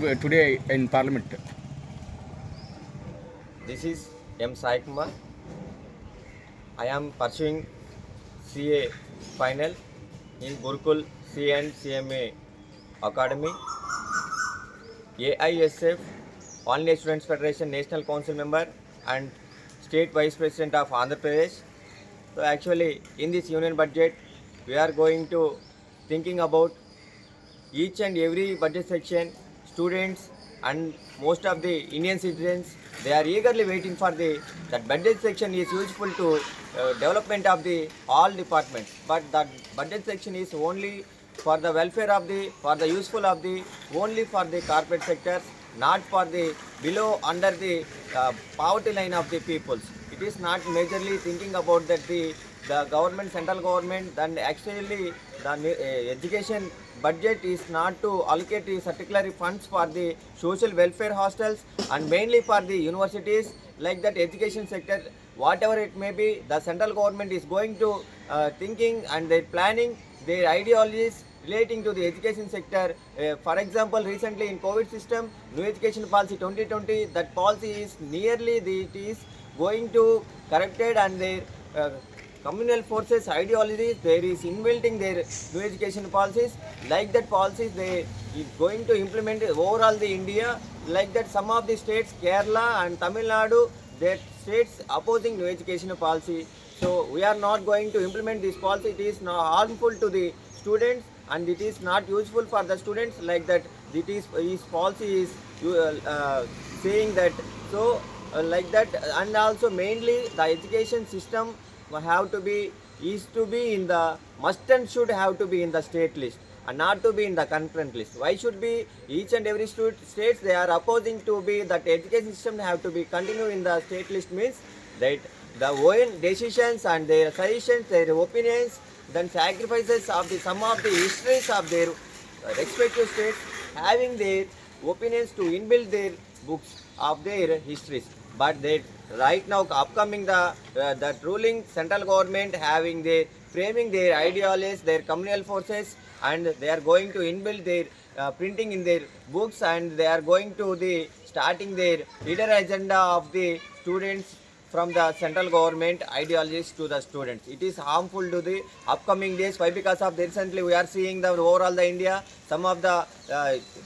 today in Parliament? This is M. Sai Kumar. I am pursuing CA final in Gurukul C and CMA Academy. AISF, All India Students Federation National Council member and State Vice President of Andhra Pradesh. So actually in this union budget, we are going to thinking about each and every budget section, students and most of the Indian citizens, they are eagerly waiting for that budget section is useful to development of the all departments. But that budget section is only for the welfare of for the useful of only for the corporate sectors, not for the below under the poverty line of the peoples. It is not majorly thinking about that the government, central government, then actually the education budget is not to allocate particular funds for the social welfare hostels and mainly for the universities, like that education sector, whatever it may be, the central government is going to thinking and they planning their ideologies relating to the education sector. For example, recently in COVID system, new education policy 2020, that policy is nearly it is going to corrected and their communal forces ideologies, there is inbuilt their new education policies. Like that policies, they is going to implement overall the India. Like that, some of the states, Kerala and Tamil Nadu, their states opposing new education policy. So we are not going to implement this policy. It is not harmful to the students and it is not useful for the students. Like that, his policy is saying that. So like that, and also mainly the education system have to be in the must and should have to be in the state list and not to be in the concurrent list. Why should be each and every states they are opposing to be that education system have to be continued in the state list means that the own decisions and their suggestions, their opinions, then sacrifices of some of the histories of their respective states having their opinions to inbuild their books of their histories. But they right now upcoming that ruling central government having their framing their ideologies, their communal forces, and they are going to inbuild their printing in their books, and they are going to the starting their leader agenda of the students from the central government ideologies to the students. It is harmful to the upcoming days. Why? Because of recently we are seeing the overall the India, some of the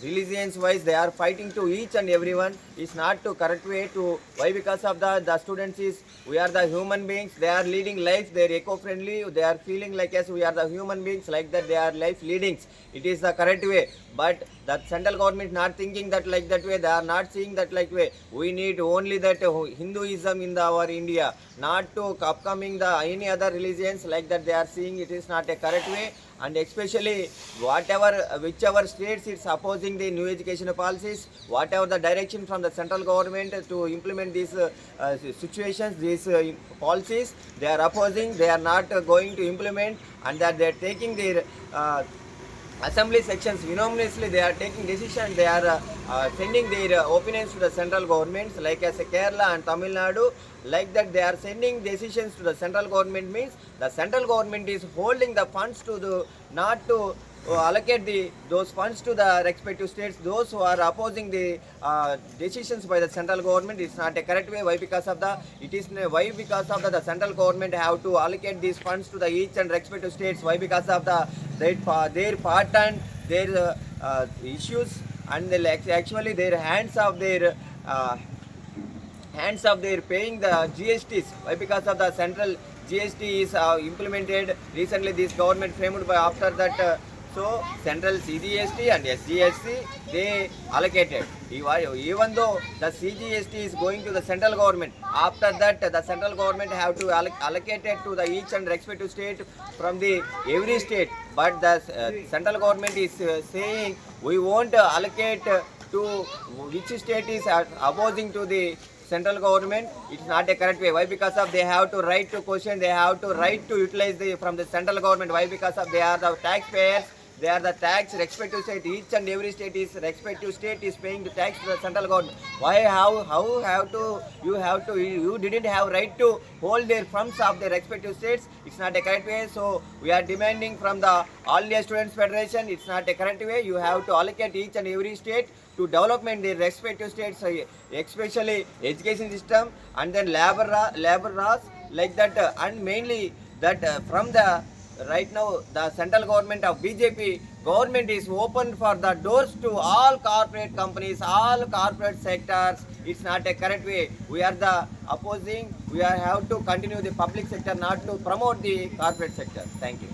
religions wise they are fighting to each and everyone. Is not to correct way to. Why? Because of the students is we are the human beings. They are leading life. They are eco-friendly. They are feeling like as we are the human beings, like that they are life leadings. It is the correct way. But the central government not thinking that like that way. They are not seeing that like way. We need only that Hinduism in our India, not to upcoming the any other religions, like that they are seeing. It is not a correct way. And especially whichever states it's opposing the new education policies, whatever the direction from the central government to implement these situations, these policies, they are opposing, they are not going to implement, and that they are taking their assembly sections unanimously, they are taking decision, they are sending their opinions to the central governments, like as Kerala and Tamil Nadu. Like that they are sending decisions to the central government means the central government is holding the funds to the not to allocate those funds to the respective states. Those who are opposing the decisions by the central government, it's not a correct way. Why? Because of the central government have to allocate these funds to the each and respective states. Why? Because of their part and their issues, and actually their hands of their paying the GSTs. Why? Because of the central GST is implemented recently. This government framed by after that. So central CGST and SGST they allocated. Even though the CGST is going to the central government, after that the central government have to allocate it to the each and respective state from the every state. But the central government is saying we won't allocate to which state is opposing to the central government. It's not a correct way. Why? Because of they have to right to question, they have to right to utilize from the central government. Why? Because of they are the taxpayers, They are the tax respective state. Each and every state is respective state is paying the tax to the central government. Why? How have to you didn't have right to hold their funds of their respective states. It's not a correct way. So we are demanding from the All India Students Federation. It's not a correct way. You have to allocate each and every state to development their respective states, especially education system and then labor laws like that, and mainly that from the right now the central government of BJP government is open for the doors to all corporate companies, all corporate sectors. It's not a correct way. We are the opposing. We have to continue the public sector, not to promote the corporate sector. Thank you.